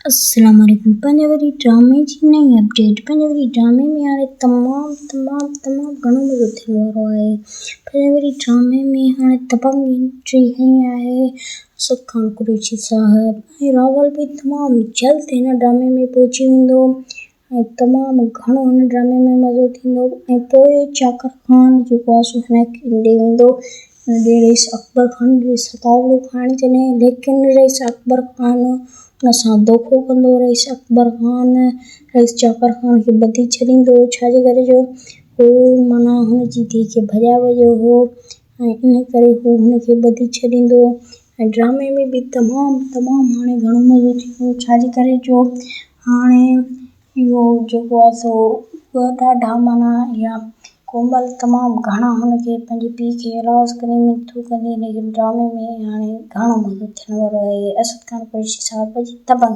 अस्सलाम वालेकुम। पंजाबी ड्रामे जी नई अपडेट। पंजाबी ड्रामे में हाणे तमामु घणो मज़ो थियण वारो आहे। पंजाबी ड्रामे में हाणे दबंग एंट्री कई आहे असद खान कुरैशी साहब ऐं रावल बि तमामु जल्द हिन ड्रामे में पहुची वेंदो ऐं तमामु घणो हिन ड्रामे में मज़ो थींदो। ऐं पोइ चाकर ख़ान जेको आहे सो हिनखे ॾे वेंदो। रईस अकबर ख़ान सतावड़ो खाइण जॾहिं, लेकिन रईस अकबर ख़ान हुन सां धोखो कंदो। रईस अकबर ख़ान रईस चाकर ख़ान खे ॿधी छॾींदो, छाजे करे जो हू माना हुनजी धीउ खे भॼाए वियो हो ऐं इन करे हू हुनखे ॿधी छॾींदो। ऐं ड्रामे में बि तमामु हाणे घणो मज़ो थींदो, छाजे करे जो हाणे इहो जेको आहे सो ॾाढा माना इहा कोमल तमामु घणा हुनखे पंहिंजे पीउ खे एराज़ करे मिठो कंदी, लेकिन ड्रामे में हाणे घणो मज़ो थियण वारो आहे असद खान कुरैशी साहब जी दबंग।